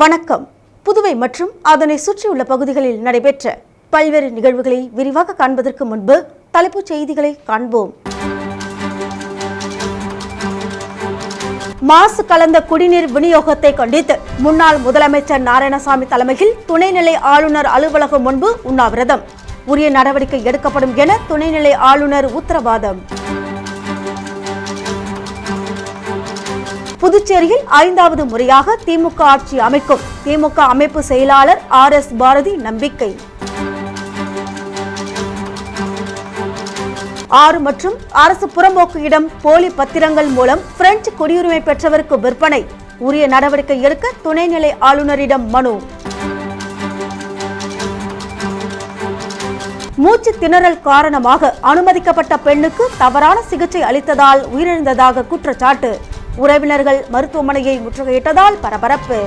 வணக்கம். புதுவை மற்றும் அதனை சுற்றியுள்ள பகுதிகளில் நடைபெற்ற பல்வேறு நிகழ்வுகளை விரிவாக காண்பதற்கு முன்பு தலைப்புச் செய்திகளை காண்போம். மாசு கலந்த குடிநீர் விநியோகத்தை கண்டித்து முன்னாள் முதலமைச்சர் நாராயணசாமி தலைமையில் துணைநிலை ஆளுநர் அலுவலகம் முன்பு உண்ணாவிரதம். உரிய நடவடிக்கை எடுக்கப்படும் என துணைநிலை ஆளுநர் உத்தரவாதம். புதுச்சேரியில் 5வது முறையாக திமுக ஆட்சி அமைக்கும் திமுக அமைப்பு செயலாளர் RS பாரதி நம்பிக்கை. 6 மற்றும் அரசு புறம்போக்கு இடம் போலி பத்திரங்கள் மூலம் பிரெஞ்சு குடியுரிமை பெற்றவருக்கு விற்பனை. உரிய நடவடிக்கை எடுக்க துணைநிலை ஆளுநரிடம் மனு. மூச்சு திணறல் காரணமாக அனுமதிக்கப்பட்ட பெண்ணுக்கு தவறான சிகிச்சை அளித்ததால் உயிரிழந்ததாக குற்றச்சாட்டு. உறவினர்கள் மருத்துவமனையை முற்றுகையிட்டதால் பரபரப்பு.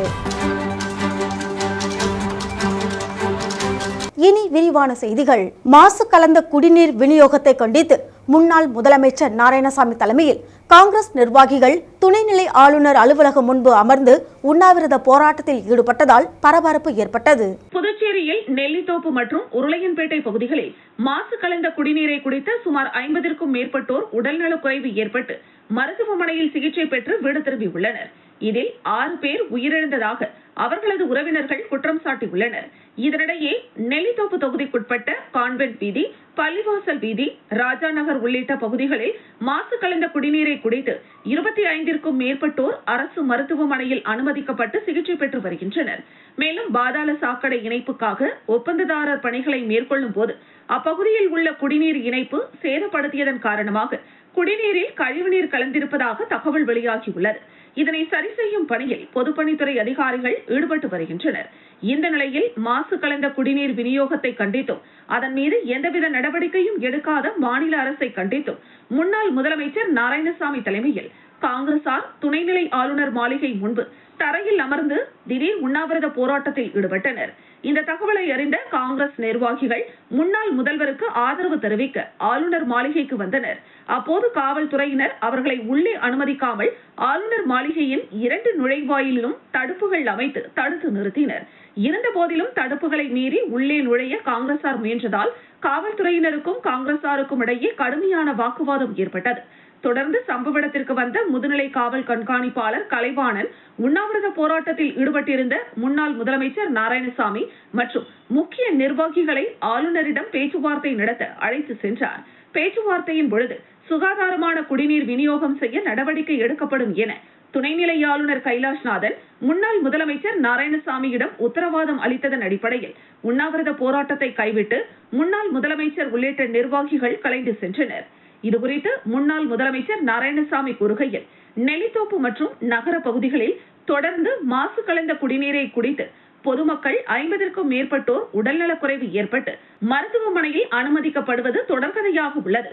இனி விரிவான செய்திகள். மாசு கலந்த குடிநீர் விநியோகத்தை கண்டித்து முன்னாள் முதலமைச்சர் நாராயணசாமி தலைமையில் காங்கிரஸ் நிர்வாகிகள் துணைநிலை ஆளுநர் அலுவலகம் முன்பு அமர்ந்து உண்ணாவிரத போராட்டத்தில் ஈடுபட்டதால் பரபரப்பு ஏற்பட்டது. புதுச்சேரியில் நெல்லித்தோப்பு மற்றும் உருளையன்பேட்டை பகுதிகளில் மாசு கலந்த குடிநீரை குடித்த சுமார் 50க்கும் மேற்பட்டோர் உடல்நலக்குறைவு ஏற்பட்டு மருத்துவமனையில் சிகிச்சை பெற்று வீடு திரும்பியுள்ளனர். இதில் 6 பேர் உயிரிழந்ததாக அவர்களது உறவினர்கள் குற்றம் சாட்டியுள்ளனர். இதனிடையே நெல்லித்தோப்பு தொகுதிக்குட்பட்ட கான்வென்ட் வீதி, பள்ளிவாசல் வீதி, ராஜா நகர் உள்ளிட்ட பகுதிகளில் மாசு கலந்த குடிநீரை குடித்து 25க்கும் மேற்பட்டோர் அரசு மருத்துவமனையில் அனுமதிக்கப்பட்டு சிகிச்சை பெற்று வருகின்றனர். மேலும் பாதாள சாக்கடை இணைப்புக்காக ஒப்பந்ததாரர் பணிகளை மேற்கொள்ளும் போது அப்பகுதியில் உள்ள குடிநீர் இணைப்பு சேதப்படுத்தியதன் காரணமாக குடிநீரில் கழிவுநீர் கலந்திருப்பதாக தகவல் வெளியாகியுள்ளது. இதனை சரி செய்யும் பணியில் பொதுப்பணித்துறை அதிகாரிகள் ஈடுபட்டு வருகின்றனர். இந்த நிலையில் மாசு கலந்த குடிநீர் விநியோகத்தை கண்டித்தும் அதன் மீது எந்தவித நடவடிக்கையும் எடுக்காத மாநில அரசை கண்டித்தும் முன்னாள் முதலமைச்சர் நாராயணசாமி தலைமையில் காங்கிரசார் துணைநிலை ஆளுநர் மாளிகை முன்பு தரையில் அமர்ந்து திடீர் உண்ணாவிரத போராட்டத்தில் ஈடுபட்டனர். இந்த தகவலை அறிந்த காங்கிரஸ் நிர்வாகிகள் முன்னாள் முதல்வருக்கு ஆதரவு தெரிவிக்க ஆளுநர் மாளிகைக்கு வந்தனர். அப்போது காவல்துறையினர் அவர்களை உள்ளே அனுமதிக்காமல் ஆளுநர் மாளிகையின் 2 நுழைவாயிலும் தடுப்புகள் அமைத்து தடுத்து நிறுத்தினர். இருந்தபோதிலும் தடுப்புகளை மீறி உள்ளே நுழைய காங்கிரசார் முயன்றதால் காவல்துறையினருக்கும் காங்கிரசாருக்கும் இடையே கடுமையான வாக்குவாதம் ஏற்பட்டது. தொடர்ந்து சம்பவ இடத்திற்கு வந்த முதுநிலை காவல் கண்காணிப்பாளர் கலைவாணன் உண்ணாவிரத போராட்டத்தில் ஈடுபட்டிருந்த முன்னாள் முதலமைச்சர் நாராயணசாமி மற்றும் முக்கிய நிர்வாகிகளை ஆளுநரிடம் பேச்சுவார்த்தை நடத்த அழைத்து சென்றார். பேச்சுவார்த்தையின் பொழுது சுகாதாரமான குடிநீர் விநியோகம் செய்ய நடவடிக்கை எடுக்கப்படும் என துணைநிலை ஆளுநர் கைலாஷ்நாதன் முன்னாள் முதலமைச்சர் நாராயணசாமியிடம் உத்தரவாதம் அளித்ததன் அடிப்படையில் உண்ணாவிரத போராட்டத்தை கைவிட்டு முன்னாள் முதலமைச்சர் உள்ளிட்ட நிர்வாகிகள் கலைந்து சென்றனர். இதுகுறித்து முன்னாள் முதலமைச்சர் நாராயணசாமி கூறுகையில், நெல்லித்தோப்பு மற்றும் நகர பகுதிகளில் தொடர்ந்து மாசு கலந்த குடிநீரை குடித்து பொதுமக்கள் 50க்கும் மேற்பட்டோர் உடல்நலக்குறைவு ஏற்பட்டு மருத்துவமனையில் அனுமதிக்கப்படுவது தொடர்கதையாக உள்ளது.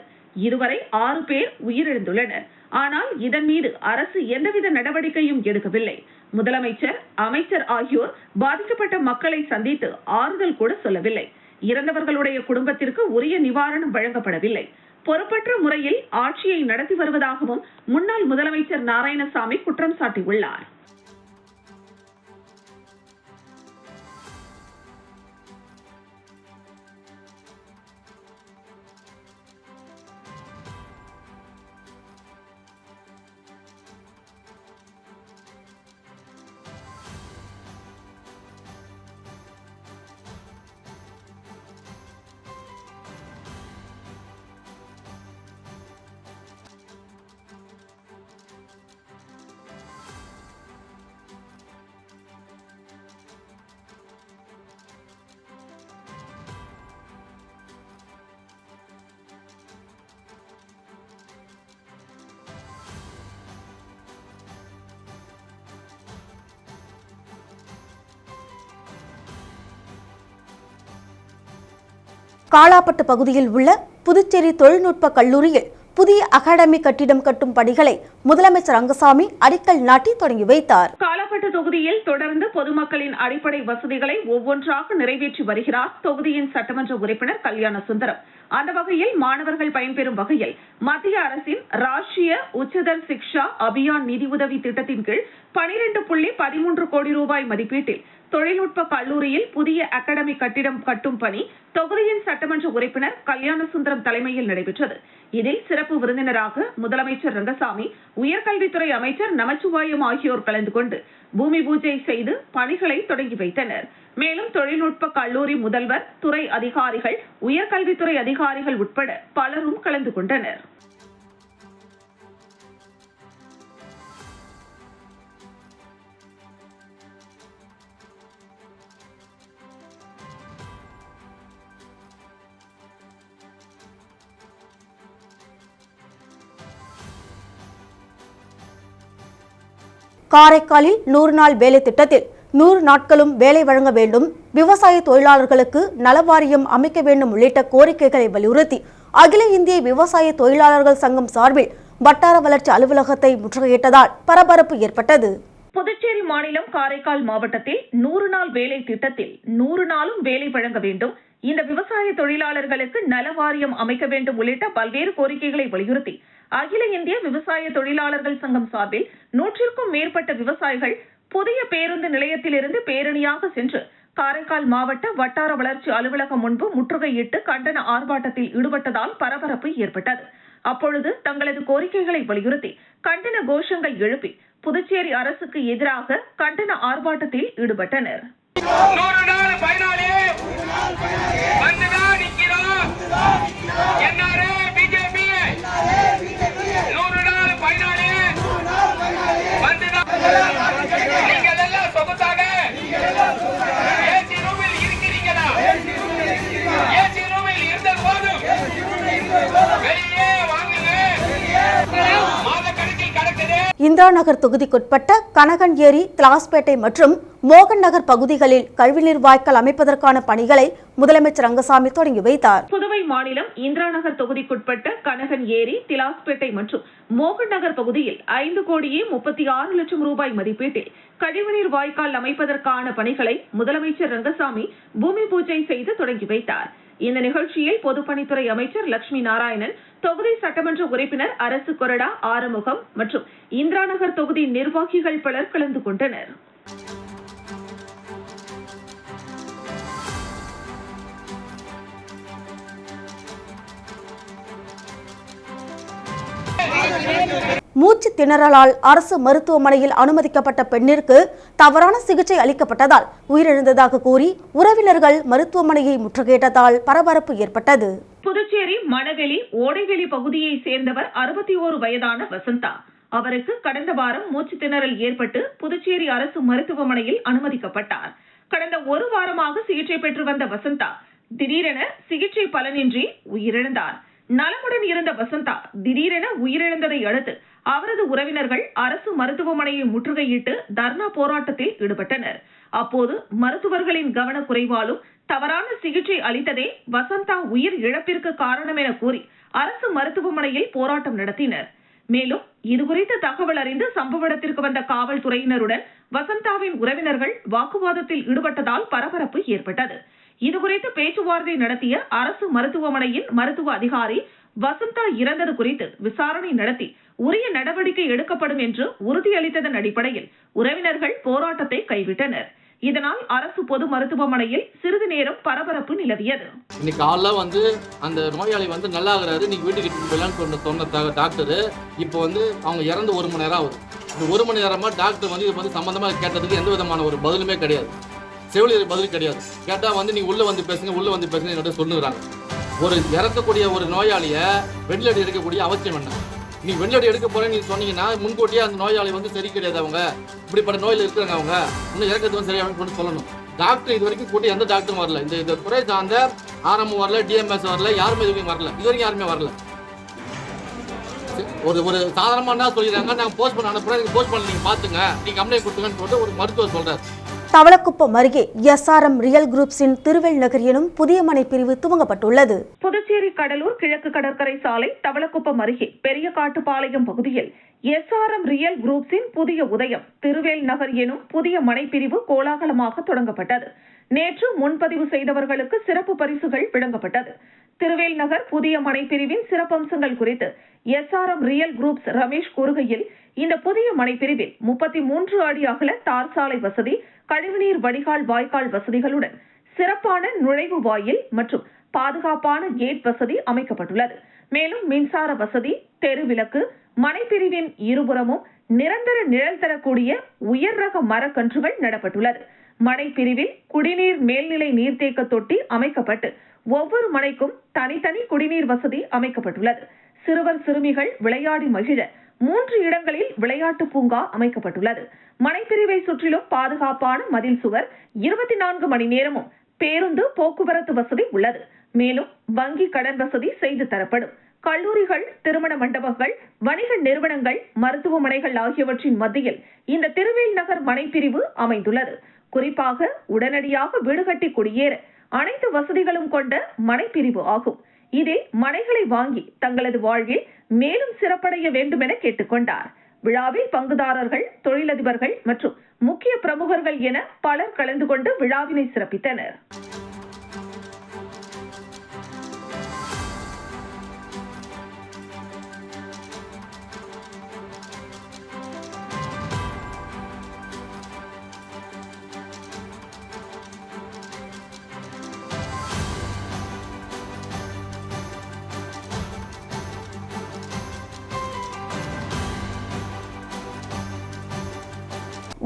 இதுவரை 6 பேர் உயிரிழந்துள்ளனர். ஆனால் இதன் மீது அரசு எந்தவித நடவடிக்கையும் எடுக்கவில்லை. முதலமைச்சர், அமைச்சர் ஆகியோர் பாதிக்கப்பட்ட மக்களை சந்தித்து ஆறுதல் கூட சொல்லவில்லை. இறந்தவர்களுடைய குடும்பத்திற்கு உரிய நிவாரணம் வழங்கப்படவில்லை. பொறுப்பற்ற முறையில் ஆட்சியை நடத்தி வருவதாகவும் முன்னாள் முதலமைச்சர் நாராயணசாமி குற்றம் சாட்டியுள்ளார். காலாப்பட்டு பகுதியில் உள்ள புதுச்சேரி தொழில்நுட்ப கல்லூரியில் புதிய அகாடமி கட்டிடம் கட்டும் பணிகளை முதலமைச்சர் ரங்கசாமி அடிக்கல் நாட்டி தொடங்கி வைத்தார். காலாப்பட்டு செங்கல்பட்டு தொகுதியில் தொடர்ந்து பொதுமக்களின் அடிப்படை வசதிகளை ஒவ்வொன்றாக நிறைவேற்றி வருகிறார் தொகுதியின் சட்டமன்ற உறுப்பினர் கல்யாண சுந்தரம். அந்த வகையில் மாணவர்கள் பயன்பெறும் வகையில் மத்திய அரசின் ராஷ்டிரிய உச்சதர் சிக்ஷா அபியான் நிதியுதவி திட்டத்தின் கீழ் 12.13 கோடி ரூபாய் மதிப்பீட்டில் தொழில்நுட்ப கல்லூரியில் புதிய அகாடமி கட்டிடம் கட்டும் பணி தொகுதியின் சட்டமன்ற உறுப்பினர் கல்யாண சுந்தரம் தலைமையில் நடைபெற்றது. இதில் சிறப்பு விருந்தினராக முதலமைச்சர் ரங்கசாமி, உயர்கல்வித்துறை அமைச்சர் நமச்சிவாயம் ஆகியோர் கலந்து கொண்டு பூமி பூஜை செய்து பணிகளை தொடங்கி வைத்தனர். மேலும் தொழில்நுட்ப கல்லூரி முதல்வர், துறை அதிகாரிகள், உயர்கல்வித்துறை அதிகாரிகள் உட்பட பலரும் கலந்து கொண்டனர். காரைக்காலில் 100 நாள் வேலை திட்டத்தில் 100 நாட்களும் வேலை வழங்க வேண்டும், விவசாய தொழிலாளர்களுக்கு நலவாரியம் அமைக்க வேண்டும் உள்ளிட்ட கோரிக்கைகளை வலியுறுத்தி அகில இந்திய விவசாய தொழிலாளர்கள் சங்கம் சார்பில் வட்டார வளர்ச்சி அலுவலகத்தை முற்றுகையிட்டதால் பரபரப்பு ஏற்பட்டது. புதுச்சேரி மாநிலம் காரைக்கால் மாவட்டத்தில் 100 நாள் வேலை திட்டத்தில் 100 நாளும் வேலை வழங்க வேண்டும், இந்த விவசாய தொழிலாளர்களுக்கு நலவாரியம் அமைக்க வேண்டும் உள்ளிட்ட பல்வேறு கோரிக்கைகளை வலியுறுத்தி அகில இந்திய விவசாய தொழிலாளர்கள் சங்கம் சார்பில் 100க்கும் மேற்பட்ட விவசாயிகள் புதிய பேருந்து நிலையத்திலிருந்து பேரணியாக சென்று காரைக்கால் மாவட்ட வட்டார வளர்ச்சி அலுவலகம் முன்பு முற்றுகையிட்டு கண்டன ஆர்ப்பாட்டத்தில் ஈடுபட்டதால் பரபரப்பு ஏற்பட்டது. அப்பொழுது தங்களது கோரிக்கைகளை வலியுறுத்தி கண்டன கோஷங்கள் எழுப்பி புதுச்சேரி அரசுக்கு எதிராக கண்டன ஆர்ப்பாட்டத்தில் ஈடுபட்டனர். இந்திரா நகர் தொகுதிக்குட்பட்ட கனகன் ஏரி, திலாஸ்பேட்டை மற்றும் மோகன் நகர் பகுதிகளில் கழிவுநீர் வாய்க்கால் அமைப்பதற்கான பணிகளை முதலமைச்சர் ரங்கசாமி தொடங்கி வைத்தார். புதுவை மாநிலம் இந்திரா நகர் தொகுதிக்குட்பட்ட கனகன் ஏரி, திலாஸ்பேட்டை மற்றும் மோகன் நகர் பகுதியில் 5,36 லட்சம் ரூபாய் மதிப்பீட்டில் கழிவுநீர் வாய்க்கால் அமைப்பதற்கான பணிகளை முதலமைச்சர் ரங்கசாமி பூமி பூஜை செய்து தொடங்கி வைத்தார். இந்த நிகழ்ச்சியில் பொதுப்பணித்துறை அமைச்சர் லட்சுமி நாராயணன், தொகுதி சட்டமன்ற உறுப்பினர் அரசு கொறடா ஆறுமுகம் மற்றும் இந்திரா நகர் தொகுதி நிர்வாகிகள் பலர் கலந்து கொண்டனர். மூச்சு திணறலால் அரசு மருத்துவமனையில் அனுமதிக்கப்பட்ட பெண்ணிற்கு தவறான சிகிச்சை அளிக்கப்பட்டதால் உயிரிழந்ததாக கூறி உறவினர்கள் மருத்துவமனையை முற்றுகையிட்டதால் பரபரப்பு ஏற்பட்டது. புதுச்சேரி மணவெளி ஓடைவெளி பகுதியை சேர்ந்தவர் 61 வயதான வசந்தா. அவருக்கு கடந்த வாரம் மூச்சு திணறல் ஏற்பட்டு புதுச்சேரி அரசு மருத்துவமனையில் அனுமதிக்கப்பட்டார். கடந்த ஒரு வாரமாக சிகிச்சை பெற்று வந்த வசந்தா திடீரென சிகிச்சை பலனின்றி உயிரிழந்தார். நலமுடன் இருந்த வசந்தா திடீரென உயிரிழந்ததை அடுத்து அவரது உறவினர்கள் அரசு மருத்துவமனையை முற்றுகையிட்டு தர்ணா போராட்டத்தில் ஈடுபட்டனர். அப்போது மருத்துவர்களின் கவனக்குறைவாலும் தவறான சிகிச்சை அளித்ததே வசந்தா உயிர் இழப்பிற்கு காரணம் என கூறி அரசு மருத்துவமனையில் போராட்டம் நடத்தினர். மேலும் இதுகுறித்து தகவல் அறிந்து சம்பவ இடத்திற்கு வந்த காவல்துறையினருடன் வசந்தாவின் உறவினர்கள் வாக்குவாதத்தில் ஈடுபட்டதால் பரபரப்பு ஏற்பட்டது. இதுகுறித்து பேச்சுவார்த்தை நடத்திய அரசு மருத்துவமனையின் மருத்துவ அதிகாரி வசந்தா இறந்தது குறித்து விசாரணை நடத்தி உரிய நடவடிக்கை எடுக்கப்படும் என்று உறுதியளித்ததன் அடிப்படையில் உறவினர்கள் போராட்டத்தை கைவிட்டனர். இதனால் அரசு பொது மருத்துவமனையில் சிறிது நேரம் பரபரப்பு நிலவியது. இன்னைக்கு காலைல அந்த நோயாளி நல்லாகிறாரு, நீங்க வீட்டுக்கு போயிடலான்னு சொன்ன டாக்டர் இப்போ அவங்க இறந்து 1 மணி நேரம் ஆகுது. இந்த 1 மணி நேரமா டாக்டர் இது சம்பந்தமா கேட்டதுக்கு எந்த விதமான ஒரு பதிலுமே கிடையாது, செவிலியர் பதில் கிடையாது. கேட்டா நீங்க உள்ள வந்து பேசுங்க சொல்லுறாங்க. ஒரு இறக்கக்கூடிய ஒரு நோயாளிய வெண்டிலேட்டர் எடுக்கக்கூடிய அவசியம் என்ன? நீ வெண்டிலேட்டர் எடுக்க போறேன்னு நீங்க சொன்னீங்கன்னா முன்கூட்டியே அந்த நோயாளி சரி கிடையாது, அவங்க இப்படிப்பட்ட நோயில இருக்கிறாங்க, அவங்க இன்னும் இறக்கிறது சரியாக சொல்லணும். டாக்டர் இது வரைக்கும் கூட்டி எந்த டாக்டரும் வரல. இந்த துறை சார்ந்த ஆர்எம் வரல, டிஎம்எஸ் வரல, யாருமே இதுவரைக்கும் வரல. இது வரைக்கும் யாருமே வரல. ஒரு சாதாரணமா சொல்லிடுறாங்க, நாங்க போஸ்ட் பண்ண அனுப்புறோம், நீங்க போஸ்ட் பண்ண நீங்க பாத்துங்க, நீங்க கம்ப்ளைண்ட் கொடுத்துங்கன்னு சொல்லிட்டு ஒரு மருத்துவர் சொல்றாரு. தவளக்குப்பம் அருகே SRM ரியல் குரூப்ஸின் திருவெள் நகர் எனும் புதிய மனை பிரிவு துவங்கப்பட்டுள்ளது. புதுச்சேரி கடலூர் கிழக்கு கடற்கரை சாலை தவளக்குப்பம் அருகே பெரிய காட்டுப்பாளையம் பகுதியில் SRM ரியல் குரூப்ஸின் புதிய உதயம் திருவேல் நகர் எனும் புதிய மனைப்பிரிவு கோலாகலமாக தொடங்கப்பட்டது. நேற்று முன்பதிவு செய்தவர்களுக்கு சிறப்பு பரிசுகள் வழங்கப்பட்டது. திருவேல் நகர் புதிய மனைப்பிரிவின் சிறப்பம்சங்கள் குறித்து SRM ரியல் குரூப்ஸ் ரமேஷ் கூறுகையில், இந்த புதிய மனைப்பிரிவில் 33 அடி அகல தார் சாலை வசதி, கழிவுநீர் வடிகால் வாய்க்கால் வசதிகளுடன் சிறப்பான நுழைவு வாயில் மற்றும் பாதுகாப்பான கேட் வசதி அமைக்கப்பட்டுள்ளது. மேலும் மின்சார வசதி, தெருவிளக்கு, மனைப்பிரிவின் இருபுறமும் நிரந்தர நிழல் தரக்கூடிய உயர் ரக மரக்கன்றுகள் நடப்பட்டுள்ளது. மனைப்பிரிவில் குடிநீர் மேல்நிலை நீர்த்தேக்க தொட்டி அமைக்கப்பட்டு ஒவ்வொரு மனைக்கும் தனித்தனி குடிநீர் வசதி அமைக்கப்பட்டுள்ளது. சிறுவர் சிறுமிகள் விளையாடி மகிழ 3 இடங்களில் விளையாட்டு பூங்கா அமைக்கப்பட்டுள்ளது. மனைப்பிரிவை சுற்றிலும் பாதுகாப்பான மதில் சுவர், 24 மணி நேரமும் பேருந்து போக்குவரத்து வசதி உள்ளது. மேலும் வங்கி கடன் வசதி செய்து தரப்படும். கல்லூரிகள், திருமண மண்டபங்கள், வணிக நிறுவனங்கள், மருத்துவமனைகள் ஆகியவற்றின் மத்தியில் இந்த திருவேல் நகர் மனைப்பிரிவு அமைந்துள்ளது. குறிப்பாக உடனடியாக வீடு கட்டி குடியேற அனைத்து வசதிகளும் கொண்ட மனைப்பிரிவு ஆகும். இதில் மனைகளை வாங்கி தங்களது வாழ்வில் மேலும் சிறப்படைய வேண்டும் என கேட்டுக்கொண்டார். விழாவில் பங்குதாரர்கள், தொழிலதிபர்கள் மற்றும் முக்கிய பிரமுகர்கள் என பலர் கலந்து கொண்டு விழாவினை சிறப்பித்தனர்.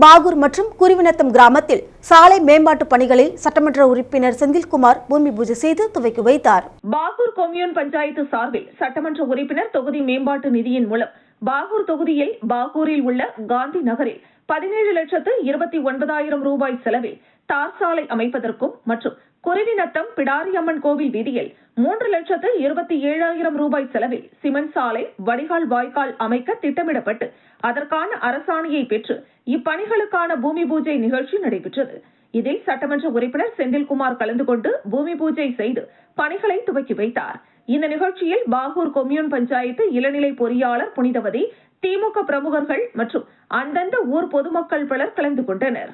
பாகூர் மற்றும் குருவிநத்தம் கிராமத்தில் சாலை மேம்பாட்டு பணிகளில் சட்டமன்ற உறுப்பினர் செந்தில்குமார் பூமி பூஜை செய்து துவக்கி வைத்தார். பாகூர் கொம்யூன் பஞ்சாயத்து சார்பில் சட்டமன்ற உறுப்பினர் தொகுதி மேம்பாட்டு நிதியின் மூலம் பாகூர் தொகுதியில் பாகூரில் உள்ள காந்தி நகரில் 17,29,000 ரூபாய் செலவில் தார் சாலை அமைப்பதற்கும் மற்றும் குருவிநத்தம் பிடாரியம்மன் கோவில் வீதியில் 3,27,000 ரூபாய் செலவில் சிமெண்ட் சாலை, வடிகால் வாய்க்கால் அமைக்க திட்டமிடப்பட்டு அதற்கான அரசாணையை பெற்று இப்பணிகளுக்கான பூமி பூஜை நிகழ்ச்சி நடைபெற்றது. இதில் சட்டமன்ற உறுப்பினர் செந்தில்குமார் கலந்து கொண்டு பூமி பூஜை செய்து பணிகளை துவக்கி வைத்தார். இந்த நிகழ்ச்சியில் பாகூர் கொம்யூன் பஞ்சாயத்து இளநிலை பொறியாளர் புனிதவதி, திமுக பிரமுகர்கள் மற்றும் அந்தந்த ஊர் பொதுமக்கள் பலர் கலந்து கொண்டனர்.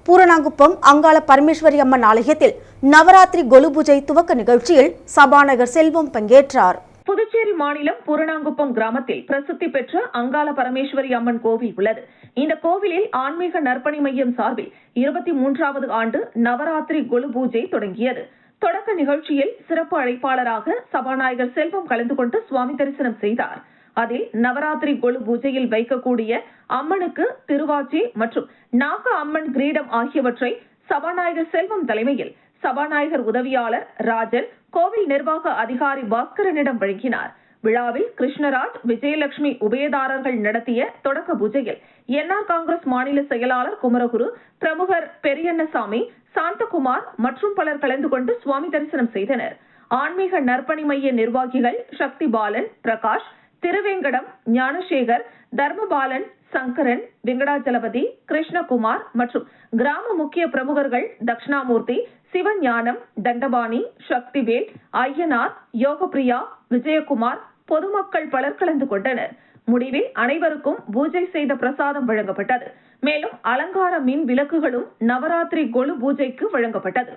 பூரணாங்குப்பம் அங்காள பரமேஸ்வரி அம்மன் ஆலயத்தில் நவராத்திரி கொலு பூஜை துவக்க நிகழ்ச்சியில் சபாநாயகர் செல்வம் பங்கேற்றார். புதுச்சேரி மாநிலம் பூரணாங்குப்பம் கிராமத்தில் பிரசித்தி பெற்ற அங்காள பரமேஸ்வரி அம்மன் கோவில் உள்ளது. இந்த கோவிலில் ஆன்மீக நற்பணி மையம் சார்பில் 23வது ஆண்டு நவராத்திரி கொலு பூஜை தொடங்கியது. தொடக்க நிகழ்ச்சியில் சிறப்பு அழைப்பாளராக சபாநாயகர் செல்வம் கலந்து கொண்டு சுவாமி தரிசனம் செய்தார். அதில் நவராத்திரி கொலு பூஜையில் வைக்கக்கூடிய அம்மனுக்கு திருவாச்சி மற்றும் நாக அம்மன் கிரீடம் ஆகியவற்றை சபாநாயகர் செல்வம் தலைமையில் சபாநாயகர் உதவியாளர் ராஜன், கோவில் நிர்வாக அதிகாரி பாஸ்கரனிடம் வழங்கினார். விழாவில் கிருஷ்ணராஜ், விஜயலட்சுமி உபயதாரர்கள் நடத்திய தொடக்க பூஜையில் NR காங்கிரஸ் மாநில செயலாளர் குமரகுரு, பிரமுகர் பெரியண்ணசாமி, சாந்தகுமார் மற்றும் பலர் கலந்து கொண்டு சுவாமி தரிசனம் செய்தனர். ஆன்மீக நற்பணி மைய நிர்வாகிகள் சக்தி பாலன், பிரகாஷ், திருவேங்கடம், ஞானசேகர், தர்மபாலன், சங்கரன், வெங்கடாஜலபதி, கிருஷ்ணகுமார் மற்றும் கிராம முக்கிய பிரமுகர்கள் தட்சிணாமூர்த்தி, சிவஞானம், தண்டபாணி, சக்திவேல், ஐயனார், யோகப்பிரியா, விஜயகுமார், பொதுமக்கள் பலர் கலந்து கொண்டனர். முடிவில் அனைவருக்கும் பூஜை செய்த பிரசாதம் வழங்கப்பட்டது. மேலும் அலங்கார மின் விளக்குகளும் நவராத்திரி கொலு பூஜைக்கு வழங்கப்பட்டது.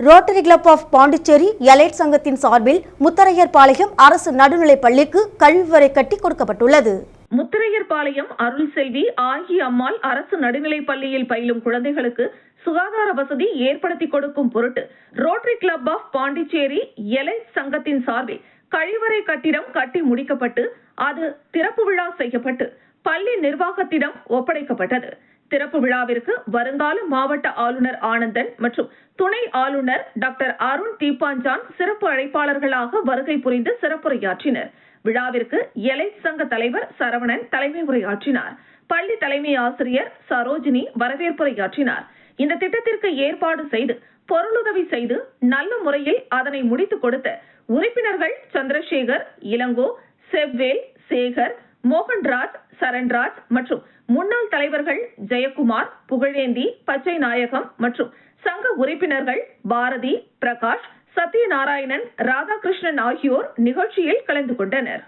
Rotary club of Pondicherry elite சங்கத்தின் சார்பில் முத்தரையர்பாளையம் அரசு நடுநிலைப் பள்ளிக்கு கழிவறை கட்டி கொடுக்கப்பட்டுள்ளது. முத்தரையர்பாளையம் அருள்செல்வி ஆகி அம்மாள் அரசு நடுநிலைப் பள்ளியில் பயிலும் குழந்தைகளுக்கு சுகாதார வசதி ஏற்படுத்தி கொடுக்கும் பொருட்டு Rotary club of Pondicherry elite சங்கத்தின் சார்பில் கழிவறை கட்டிடம் கட்டி முடிக்கப்பட்டு அது திறப்பு விழா செய்யப்பட்டு பள்ளி நிர்வாகத்திடம் ஒப்படைக்கப்பட்டது. திறப்பு விழாவிற்கு வருங்கால மாவட்ட ஆளுநர் ஆனந்தன் மற்றும் துணை ஆளுநர் டாக்டர் அருண் தீப்பாஞ்சான் சிறப்பு அழைப்பாளர்களாக வருகை புரிந்து சிறப்புரையாற்றினர். விழாவிற்கு எலைட் சங்க தலைவர் சரவணன் தலைமை உரையாற்றினார். பள்ளி தலைமை ஆசிரியர் சரோஜினி வரவேற்புரையாற்றினார். இந்த திட்டத்திற்கு ஏற்பாடு செய்து பொருளுதவி செய்து நல்ல முறையில் அதனை முடித்துக் கொடுத்த உறுப்பினர்கள் சந்திரசேகர், இளங்கோ, செவ்வேல், சேகர், மோகன்ராஜ், சரண்ராஜ் மற்றும் முன்னாள் தலைவர்கள் ஜெயக்குமார், புகழேந்தி, பச்சை நாயகம் மற்றும் சங்க உறுப்பினர்கள் பாரதி, பிரகாஷ், சத்யநாராயணன், ராதாகிருஷ்ணன் ஆகியோர் நிகழ்ச்சியில் கலந்து கொண்டனர்.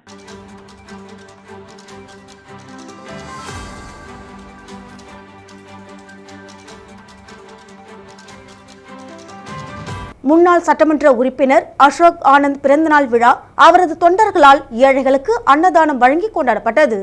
முன்னாள் சட்டமன்ற உறுப்பினர் அசோக் ஆனந்த் பிறந்தநாள் விழா அவரது தொண்டர்களால் ஏழைகளுக்கு அன்னதானம் வழங்கி கொண்டாடப்பட்டது.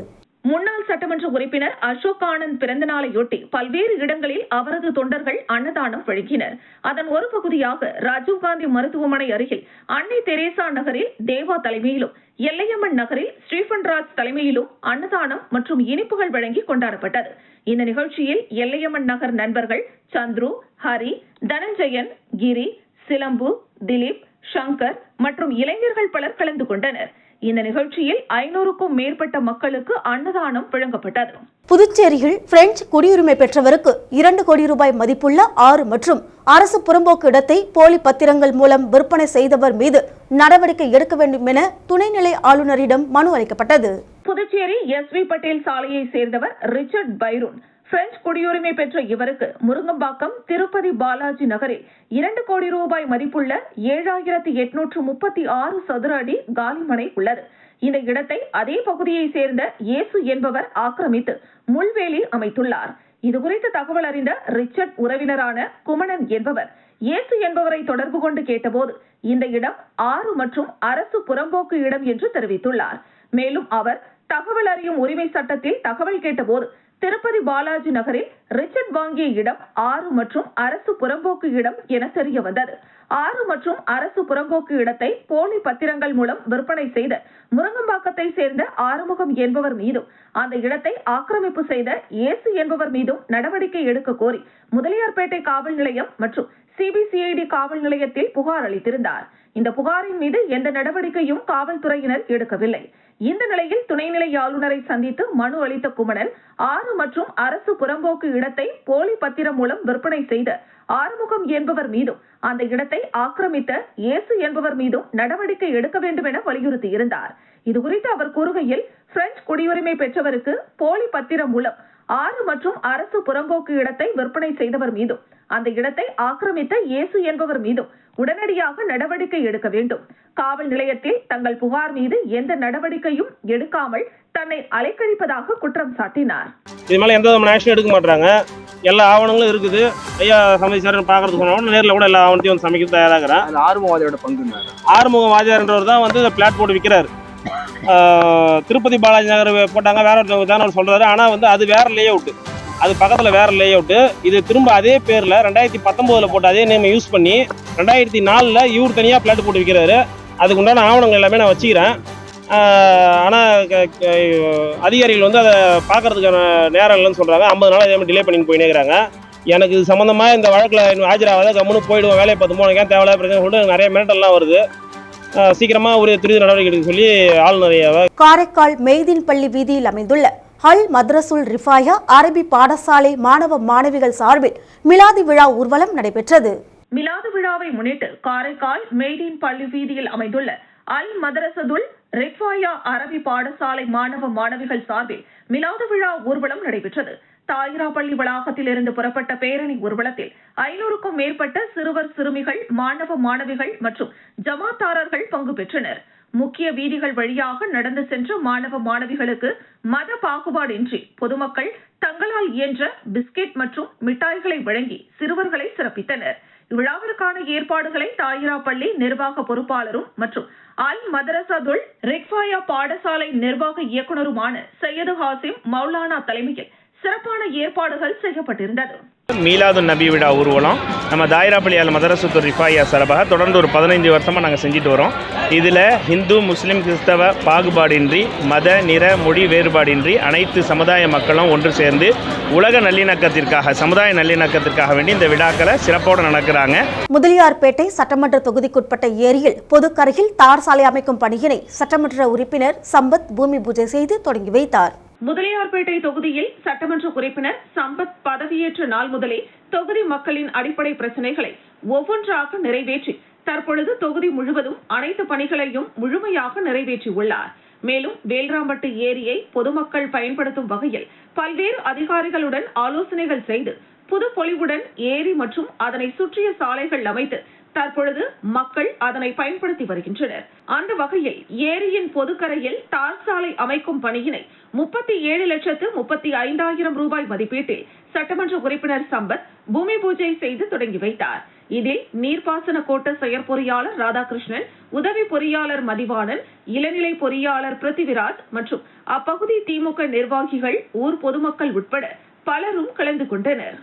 முன்னாள் சட்டமன்ற உறுப்பினர் அசோக் ஆனந்த் பிறந்த நாளையொட்டி பல்வேறு இடங்களில் அவரது தொண்டர்கள் அன்னதானம் வழங்கினர். அதன் ஒரு பகுதியாக ராஜீவ்காந்தி மருத்துவமனை அருகில் அன்னை தெரேசா நகரில் தேவா தலைமையிலும், எல்லையம்மன் நகரில் ஸ்டீபன்ராஜ் தலைமையிலும் அன்னதானம் மற்றும் இனிப்புகள் வழங்கி கொண்டாடப்பட்டது. இந்த நிகழ்ச்சியில் எல்லையம்மன் நகர் நண்பர்கள் சந்துரு, ஹரி, தனஞ்சயன், கிரி, சிலம்பு, திலீப், சங்கர் மற்றும் இளைஞர்கள் பலர் கலந்து கொண்டனர். இந்த நிகழ்ச்சியில் 500க்கும் மேற்பட்ட மக்களுக்கு அன்னதானம் வழங்கப்பட்டது. புதுச்சேரியில் பிரெஞ்சு குடியுரிமை பெற்றவருக்கு 2 கோடி ரூபாய் மதிப்புள்ள 6 மற்றும் அரசு புறம்போக்கு இடத்தை போலி பத்திரங்கள் மூலம் விற்பனை செய்தவர் மீது நடவடிக்கை எடுக்க வேண்டும் என துணைநிலை ஆளுநரிடம் மனு அளிக்கப்பட்டது. புதுச்சேரி SV பட்டேல் சாலையை சேர்ந்தவர் ரிச்சர்ட் பைரூன். பிரெஞ்சு குடியுரிமை பெற்ற இவருக்கு முருங்கம்பாக்கம் திருப்பதி பாலாஜி நகரில் 2 கோடி ரூபாய் மதிப்புள்ள 7836 சதுர அடி காலிமனை உள்ளது. இந்த இடத்தை அதே பகுதியை சேர்ந்த இயேசு என்பவர் ஆக்கிரமித்து முள்வேலி அமைத்துள்ளார். இதுகுறித்து தகவல் அறிந்த ரிச்சர்ட் உறவினரான குமணன் என்பவர் இயேசு என்பவரை தொடர்பு கொண்டு கேட்டபோது இந்த இடம் 6 மற்றும் அரசு புறம்போக்கு இடம் என்று தெரிவித்துள்ளார். மேலும் அவர் தகவல் அறியும் உரிமை சட்டத்தில் தகவல் கேட்டபோது திருப்பதி பாலாஜி நகரில் ரிச்சர்ட் வாங்கிய இடம் 6 மற்றும் அரசு புறம்போக்கு இடம் என தெரிய வந்தது. 6 மற்றும் அரசு புறம்போக்கு இடத்தை போலி பத்திரங்கள் மூலம் விற்பனை செய்த முருங்கம்பாக்கத்தை சேர்ந்த ஆறுமுகம் என்பவர் மீதும், அந்த இடத்தை ஆக்கிரமிப்பு செய்த இயேசு என்பவர் மீதும் நடவடிக்கை எடுக்க கோரி முதலியார்பேட்டை காவல் நிலையம் மற்றும் CBCID காவல் நிலையத்தில் புகார் அளித்திருந்தார். இந்த புகாரின் மீது எந்த நடவடிக்கையும் காவல்துறையினர் எடுக்கவில்லை. இந்த நிலையில் துணைநிலை ஆளுநரை சந்தித்து மனு அளித்த குமணன் 6 மற்றும் அரசு புறம்போக்கு இடத்தை போலி பத்திரம் மூலம் விற்பனை செய்த ஆறுமுகம் என்பவர் மீதும், அந்த இடத்தை ஆக்கிரமித்த இயேசு என்பவர் மீதும் நடவடிக்கை எடுக்க வேண்டும் என வலியுறுத்தியிருந்தார். இதுகுறித்து அவர் கூறுகையில், பிரெஞ்சு குடியுரிமை பெற்றவருக்கு போலி பத்திரம் மூலம் 6 மற்றும் அரசு புறம்போக்கு இடத்தை விற்பனை செய்தவர் மீதும், அந்த இடத்தை ஆக்கிரமித்த இயேசு என்பவர் மீதும் உடனடியாக நடவடிக்கை எடுக்க வேண்டும். காவல் நிலையத்தில் தங்கள் புகார் மீது எந்த நடவடிக்கையும் எடுக்காமல் தன்னை அலைக்கழிப்பதாக குற்றம் சாட்டினார். இது மேலே எந்த விதமான ஆக்ஷன் எடுக்க மாட்டாங்க. எல்லா ஆவணங்களும் இருக்குது. ஐயா சமைச்சாருன்னு பார்க்கறதுக்கு சொன்னாலும் நேரில் கூட எல்லா ஆவணத்தையும் வந்து சமைக்க தயாராகிறேன். ஆறுமுகவாதியோட பங்கு ஆறுமுகம் வாதியார்ன்றவர் தான் வந்து பிளாட் போட்டு விற்கிறாரு. திருப்பதி பாலாஜி நகர் போட்டாங்க, வேற ஒருத்தவங்க தான் அவர் சொல்கிறாரு. ஆனால் வந்து அது வேற லே அவுட்டு, அது பக்கத்தில் வேற லே அவுட்டு. இது திரும்ப அதே பேரில் 2019 போட்டு அதே நேம் யூஸ் பண்ணி 2004 இவர் தனியாக பிளாட் போட்டு விற்கிறாரு. அதுக்கு உண்டான ஆவணங்கள் எல்லாமே நான் வச்சுக்கிறேன். ஆனால் அதிகாரிகள் வந்து அதை பார்க்கறதுக்கான நேரம் இல்லைன்னு சொல்கிறாங்க. 50 நாள் அதே மாதிரி டிலே பண்ணிட்டு போயினே இருக்கிறாங்க. எனக்கு இது சம்மந்தமாக இந்த வழக்கில் ஆஜராகாத கம்முன்னு போயிடுவோம், வேலையை பார்த்து போனேன், தேவையில்லாத பிரச்சனை சொல்லிட்டு நிறைய மிரட்டல்லாம் வருது. சீக்கிரமா ஒரு துரித நடவடிக்கை எடுக்க சொல்லி ஆளுநர். காரைக்கால் மெய்தீன் பள்ளி வீதியில் அமைந்துள்ள அல் மத்ரசுல் ரிஃபாயா அரபி பாடசாலை மாணவ மாணவிகள் சார்பில் மிலாது விழா ஊர்வலம் நடைபெற்றது. மிலாது விழாவை முன்னிட்டு காரைக்கால் மெய்தீன் பள்ளி வீதியில் அமைந்துள்ள அல் மதரசதுல் ரிஃபாயா அரபி பாடசாலை மாணவ மாணவிகள் சார்பில் மிலாது விழா ஊர்வலம் நடைபெற்றது. தாயிராப்பள்ளி வளாகத்தில் இருந்து புறப்பட்ட பேரணி ஊர்வலத்தில் 500க்கும் மேற்பட்ட சிறுவர் சிறுமிகள், மாணவ மாணவிகள் மற்றும் ஜமாத்தாரர்கள் பங்கு பெற்றனர். முக்கிய வீதிகள் வழியாக நடந்து சென்ற மாணவ மாணவிகளுக்கு மத பாகுபாடின்றி பொதுமக்கள் தங்களால் இயன்ற பிஸ்கெட் மற்றும் மிட்டாய்களை வழங்கி சிறுவர்களை சிறப்பித்தனர். இவ்விழாவிற்கான ஏற்பாடுகளை தாயிராப்பள்ளி நிர்வாக பொறுப்பாளரும் மற்றும் அல் மதரசதுல் ரிஃபாயா பாடசாலை நிர்வாக இயக்குநருமான சையது ஹாசிம் மௌலானா தலைமையில் சிறப்பான ஏற்பாடுகள் செய்யப்பட்டிருந்தது. மீலாது நபி விழா ஊர்வலம் நம்ம தாயிராப்பள்ளி அல் மதரசத்துல் ரிஃபாயா சார்பாக தொடர்ந்து ஒரு 15 வருஷமாக நாங்கள் செஞ்சுட்டு வரோம். இதில் இந்து, முஸ்லீம், கிறிஸ்தவ பாகுபாடின்றி, மத, நிற, மொழி வேறுபாடின்றி அனைத்து சமுதாய மக்களும் ஒன்று சேர்ந்து உலக நல்லிணக்கத்திற்காக, சமுதாய நல்லிணக்கத்திற்காக வேண்டி இந்த விழாக்களை சிறப்போடு நடக்கிறாங்க. முதலியார்பேட்டை சட்டமன்ற தொகுதிக்குட்பட்ட ஏரியில் பொதுக்கரையில் தார் சாலை அமைக்கும் பணியினை சட்டமன்ற உறுப்பினர் சம்பத் பூமி பூஜை செய்து தொடங்கி வைத்தார். முதலியார்பேட்டை தொகுதியில் சட்டமன்ற உறுப்பினர் சம்பத் பதவியேற்ற நாள் முதலே தொகுதி மக்களின் அடிப்படை பிரச்சனைகளை ஒவ்வொன்றாக நிறைவேற்றி தற்பொழுது தொகுதி முழுவதும் அனைத்து பணிகளையும் முழுமையாக நிறைவேற்றியுள்ளார். மேலும் வேல்ராம்பட்டு ஏரியை பொதுமக்கள் பயன்படுத்தும் வகையில் பல்வேறு அதிகாரிகளுடன் ஆலோசனைகள் செய்து புது பொலிவுடன் ஏரி மற்றும் அதனை சுற்றிய சாலைகள் அமைத்து தற்பொழுது மக்கள் அதனை பயன்படுத்தி வருகின்றனர். அந்த வகையில் ஏரியின் பொதுக்கரையில் தார் சாலை அமைக்கும் பணியினை 37,35,000 ரூபாய் மதிப்பீட்டில் சட்டமன்ற உறுப்பினர் சம்பத் பூமி பூஜை செய்து தொடங்கி வைத்தார். இதில் நீர்ப்பாசன கோட்ட செயற்பொறியாளர் ராதாகிருஷ்ணன், உதவி பொறியாளர் மதிவாணன், இளநிலை பொறியாளர் பிருத்திவிராஜ் மற்றும் அப்பகுதி திமுக நிர்வாகிகள், ஊர் பொதுமக்கள் உட்பட பலரும் கலந்து கொண்டனர்.